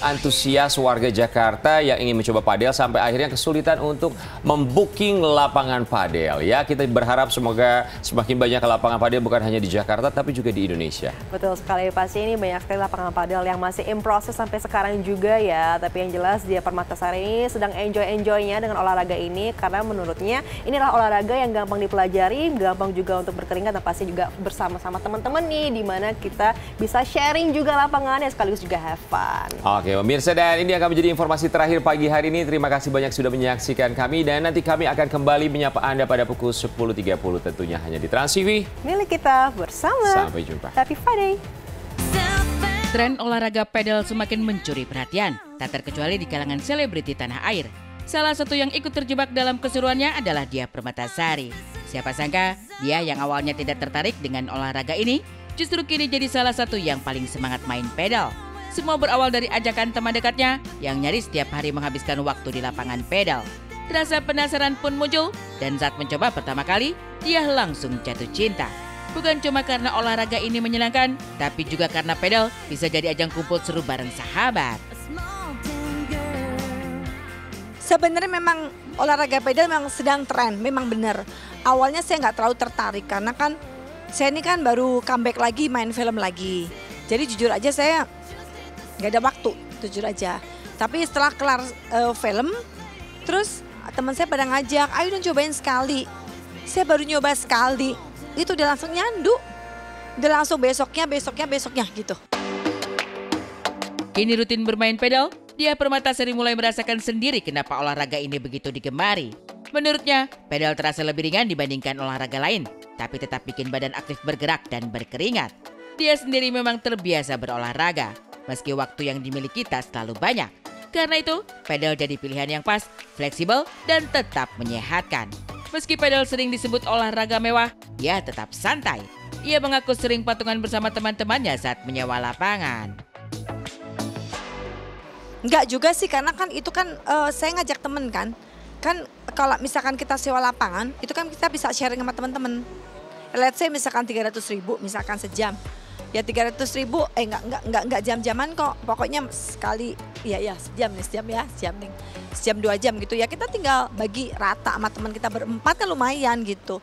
antusias warga Jakarta yang ingin mencoba padel sampai akhirnya kesulitan untuk membooking lapangan padel. Ya, kita berharap semoga semakin banyak lapangan padel bukan hanya di Jakarta tapi juga di Indonesia. Betul sekali, pasti ini banyak sekali lapangan padel yang masih in proses sampai sekarang juga ya. Tapi yang jelas dia Permatasari ini sedang enjoy-enjoynya dengan olahraga ini karena menurutnya inilah olahraga yang gampang dipelajari, gampang juga untuk berkeringat dan pasti juga bersama-sama teman-teman nih di mana kita bisa sharing juga lapangannya sekaligus juga have fun. Oke, pemirsa, dan ini akan menjadi informasi terakhir pagi hari ini. Terima kasih banyak sudah menyaksikan kami dan nanti kami akan kembali menyapa Anda pada pukul 10.30 tentunya hanya di Trans TV. Milik kita bersama. Sampai jumpa. Happy Friday. Tren olahraga pedal semakin mencuri perhatian, tak terkecuali di kalangan selebriti tanah air. Salah satu yang ikut terjebak dalam keseruannya adalah Diah Permatasari. Siapa sangka dia yang awalnya tidak tertarik dengan olahraga ini, justru kini jadi salah satu yang paling semangat main pedal. Semua berawal dari ajakan teman dekatnya yang nyaris setiap hari menghabiskan waktu di lapangan pedal. Rasa penasaran pun muncul dan saat mencoba pertama kali, dia langsung jatuh cinta. Bukan cuma karena olahraga ini menyenangkan, tapi juga karena pedal bisa jadi ajang kumpul seru bareng sahabat. Sebenarnya memang olahraga pedal memang sedang tren, memang benar. Awalnya saya nggak terlalu tertarik karena kan saya ini kan baru comeback lagi main film lagi. Jadi jujur aja saya nggak ada waktu, jujur aja. Tapi setelah kelar film, terus teman saya pada ngajak, ayo dong cobain sekali. Saya baru nyoba sekali, itu udah langsung nyandu. Udah langsung besoknya gitu. Kini rutin bermain pedal, Diah Permatasari mulai merasakan sendiri kenapa olahraga ini begitu digemari. Menurutnya, pedal terasa lebih ringan dibandingkan olahraga lain, tapi tetap bikin badan aktif bergerak dan berkeringat. Dia sendiri memang terbiasa berolahraga, meski waktu yang dimiliki tak selalu banyak. Karena itu, pedal jadi pilihan yang pas, fleksibel, dan tetap menyehatkan. Meski pedal sering disebut olahraga mewah, ia tetap santai. Ia mengaku sering patungan bersama teman-temannya saat menyewa lapangan. Enggak juga sih, karena kan itu kan saya ngajak temen kan. Kan kalau misalkan kita sewa lapangan, itu kan kita bisa sharing sama teman-teman. Let's say misalkan 300.000 misalkan sejam. Ya 300.000, enggak jam-jaman kok. Pokoknya sekali, sejam nih. Sejam 2 jam gitu ya, kita tinggal bagi rata sama teman kita berempat kan lumayan gitu.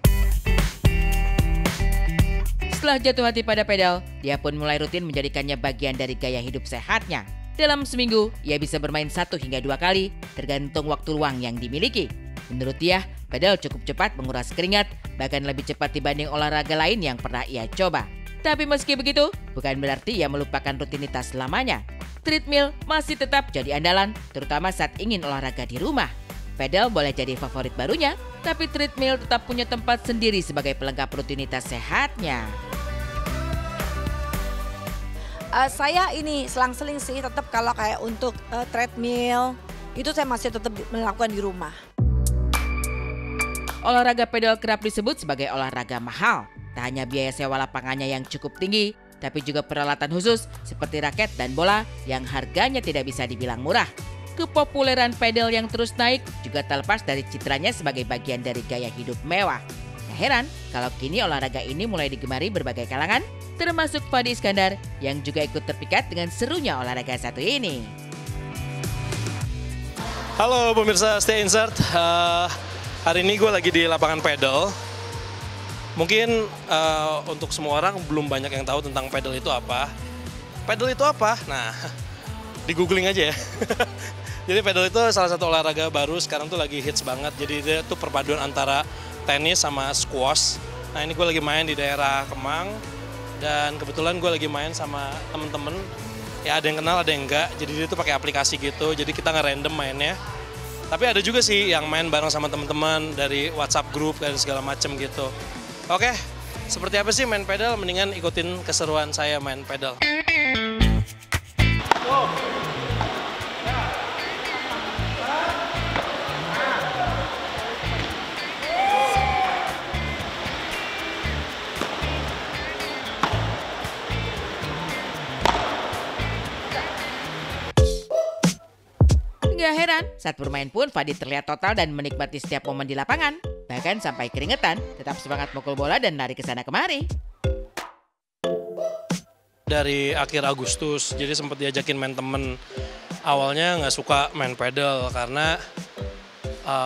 Setelah jatuh hati pada pedal, dia pun mulai rutin menjadikannya bagian dari gaya hidup sehatnya. Dalam seminggu, ia bisa bermain 1 hingga 2 kali, tergantung waktu luang yang dimiliki. Menurut dia, pedal cukup cepat menguras keringat, bahkan lebih cepat dibanding olahraga lain yang pernah ia coba. Tapi meski begitu, bukan berarti ia melupakan rutinitas lamanya. Treadmill masih tetap jadi andalan, terutama saat ingin olahraga di rumah. Pedal boleh jadi favorit barunya, tapi treadmill tetap punya tempat sendiri sebagai pelengkap rutinitas sehatnya. Saya ini selang-seling sih tetap kalau kayak untuk treadmill, itu saya masih tetap melakukan di rumah. Olahraga pedal kerap disebut sebagai olahraga mahal. Tak hanya biaya sewa lapangannya yang cukup tinggi, tapi juga peralatan khusus seperti raket dan bola yang harganya tidak bisa dibilang murah. Kepopuleran pedal yang terus naik juga tak lepas dari citranya sebagai bagian dari gaya hidup mewah. Tak heran kalau kini olahraga ini mulai digemari berbagai kalangan, termasuk Fadi Iskandar yang juga ikut terpikat dengan serunya olahraga satu ini. Halo pemirsa Stay Insert, hari ini gue lagi di lapangan pedal. Mungkin untuk semua orang belum banyak yang tahu tentang pedal itu apa. Pedal itu apa? Nah, di googling aja ya. Jadi pedal itu salah satu olahraga baru, sekarang tuh lagi hits banget. Jadi dia tuh perpaduan antara tenis sama squash. Nah ini gue lagi main di daerah Kemang. Dan kebetulan gue lagi main sama temen-temen. Ya ada yang kenal, ada yang enggak. Jadi dia tuh pakai aplikasi gitu, jadi kita nge-random mainnya. Tapi ada juga sih yang main bareng sama teman-teman dari WhatsApp group dan segala macem gitu. Oke, seperti apa sih main pedal? Mendingan ikutin keseruan saya main pedal. Gak heran, saat bermain pun Fadi terlihat total dan menikmati setiap momen di lapangan. Bahkan sampai keringetan, tetap semangat mukul bola dan lari ke sana kemari. Dari akhir Agustus, jadi sempat diajakin main temen. awalnya nggak suka main pedal karena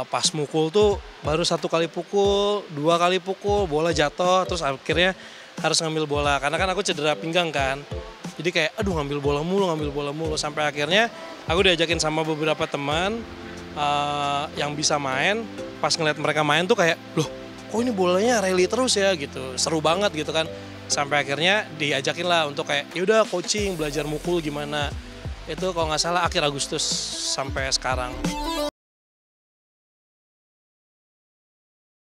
pas mukul tuh baru 1 kali pukul, 2 kali pukul, bola jatuh, terus akhirnya harus ngambil bola. Karena kan aku cedera pinggang kan, jadi kayak aduh ngambil bola mulu, sampai akhirnya aku diajakin sama beberapa teman yang bisa main. Pas ngeliat mereka main tuh kayak, loh kok ini bolanya rally terus ya gitu, seru banget gitu kan. Sampai akhirnya diajakin lah untuk kayak yaudah coaching, belajar mukul gimana. Itu kalau nggak salah akhir Agustus sampai sekarang.